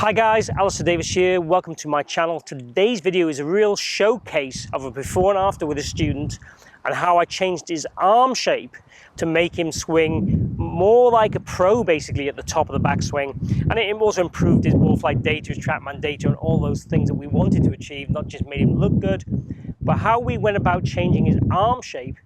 Hi guys, Alistair Davies here. Welcome to my channel. Today's video is a real showcase of a before and after with a student and how I changed his arm shape to make him swing more like a pro basically at the top of the backswing. And it also improved his ball flight data, his Trackman data, and all those things that we wanted to achieve, not just made him look good, but how we went about changing his arm shape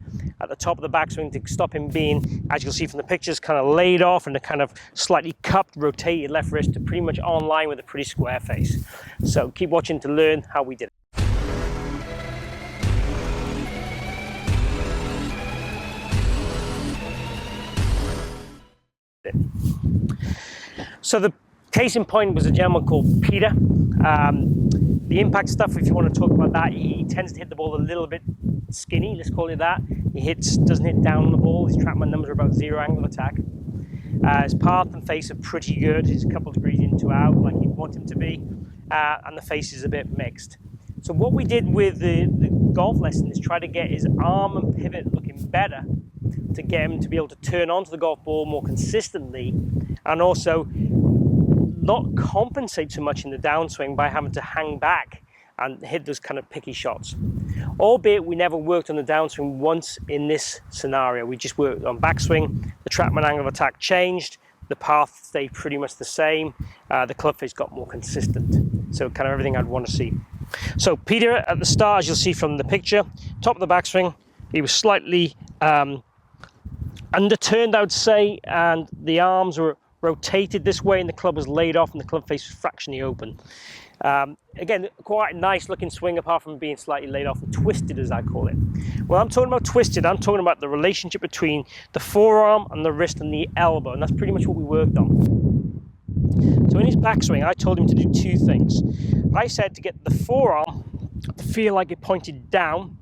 at the top of the backswing to stop him being, as you'll see from the pictures, kind of laid off and a kind of slightly cupped, rotated left wrist to pretty much on line with a pretty square face. So keep watching to learn how we did it. So the case in point was a gentleman called Peter. The impact stuff, if you want to talk about that, he tends to hit the ball a little bit skinny, let's call it that. He doesn't hit down on the ball. His Trackman numbers are about 0 angle of attack. His path and face are pretty good. He's a couple of degrees in to out, like you'd want him to be, and the face is a bit mixed. So what we did with the golf lesson is try to get his arm and pivot looking better to get him to be able to turn onto the golf ball more consistently, and also not compensate so much in the downswing by having to hang back and hit those kind of picky shots. Albeit we never worked on the downswing once in this scenario. We just worked on backswing. The Trackman angle of attack changed, the path stayed pretty much the same, the club face got more consistent. So kind of everything I'd want to see. So Peter at the start, as you'll see from the picture, top of the backswing, he was slightly underturned, I would say, and the arms were rotated this way and the club was laid off and the club face was fractionally open. Again, quite a nice looking swing apart from being slightly laid off and twisted, as I call it. When I'm talking about twisted, I'm talking about the relationship between the forearm and the wrist and the elbow, and that's pretty much what we worked on. So in his backswing, I told him to do two things. I said to get the forearm to feel like it pointed down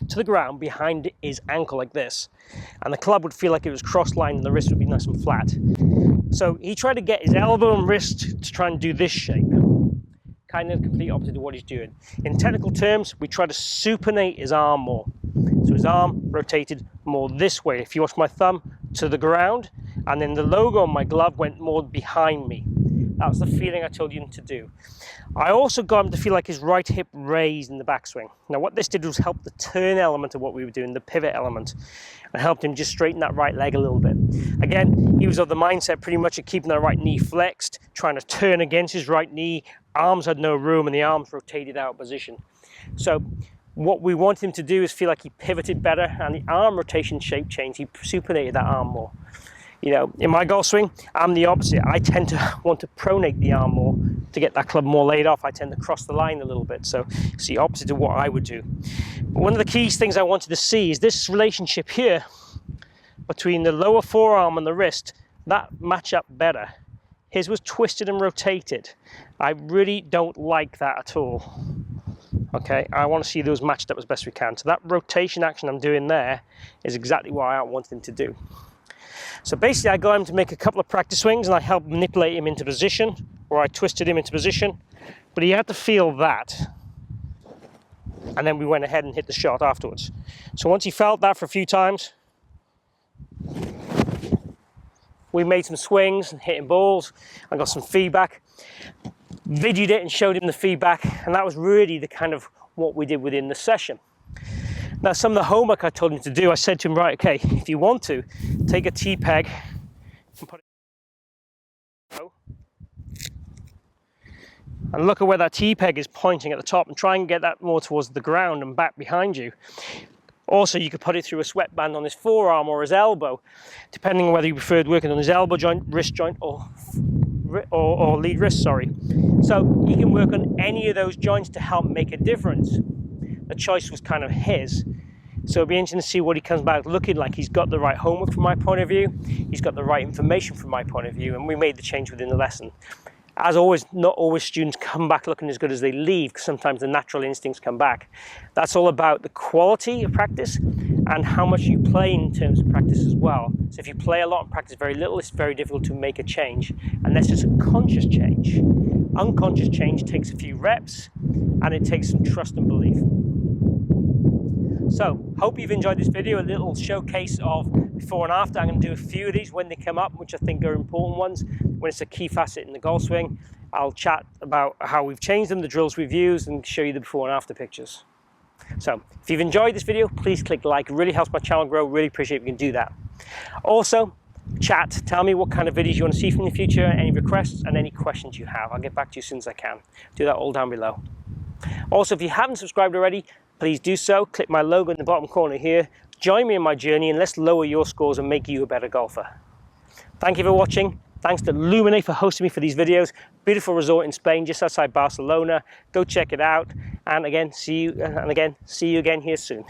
to the ground behind his ankle like this, and the club would feel like it was cross-lined and the wrist would be nice and flat. So he tried to get his elbow and wrist to try and do this shape, kind of the complete opposite of what he's doing. In technical terms, we try to supinate his arm more. So his arm rotated more this way. If you watch my thumb, to the ground, and then the logo on my glove went more behind me. That was the feeling I told him to do. I also got him to feel like his right hip raised in the backswing. Now what this did was help the turn element of what we were doing, the pivot element, and helped him just straighten that right leg a little bit. Again, he was of the mindset pretty much of keeping that right knee flexed, trying to turn against his right knee, arms had no room and the arms rotated out of position. So what we wanted him to do is feel like he pivoted better and the arm rotation shape changed, he supinated that arm more. You know, in my golf swing, I'm the opposite. I tend to want to pronate the arm more to get that club more laid off. I tend to cross the line a little bit. So it's the opposite of what I would do. But one of the key things I wanted to see is this relationship here between the lower forearm and the wrist, that match up better. His was twisted and rotated. I really don't like that at all. Okay, I want to see those matched up as best we can. So that rotation action I'm doing there is exactly what I wanted him to do. So basically I got him to make a couple of practice swings and I helped manipulate him into position, or I twisted him into position, but he had to feel that. And then we went ahead and hit the shot afterwards. So once he felt that for a few times, we made some swings and hitting balls. I got some feedback, videoed it and showed him the feedback, and that was really the kind of what we did within the session. Now some of the homework I told him to do, I said to him, right, okay, if you want to, take a T-peg and put it, and look at where that T-peg is pointing at the top and try and get that more towards the ground and back behind you. Also, you could put it through a sweatband on his forearm or his elbow, depending on whether you preferred working on his elbow joint, wrist joint, or lead wrist, sorry. So he can work on any of those joints to help make a difference. The choice was kind of his. So it'll be interesting to see what he comes back looking like. He's got the right homework from my point of view. He's got the right information from my point of view, and we made the change within the lesson. As always, not always students come back looking as good as they leave, because sometimes the natural instincts come back. That's all about the quality of practice and how much you play in terms of practice as well. So if you play a lot and practice very little, it's very difficult to make a change, unless it's a conscious change. Unconscious change takes a few reps, and it takes some trust and belief. So, hope you've enjoyed this video, a little showcase of before and after. I'm going to do a few of these when they come up, which I think are important ones, when it's a key facet in the golf swing. I'll chat about how we've changed them, the drills we've used, and show you the before and after pictures. So if you've enjoyed this video, please click like. It really helps my channel grow. Really appreciate if you can do that. Also, chat, tell me what kind of videos you want to see from the future, any requests and any questions you have. I'll get back to you as soon as I can. Do that all down below. Also, if you haven't subscribed already, please do so. Click my logo in the bottom corner here. Join me in my journey and let's lower your scores and make you a better golfer. Thank you for watching. Thanks to Lumine for hosting me for these videos. Beautiful resort in Spain, just outside Barcelona. Go check it out. And again, see you again here soon.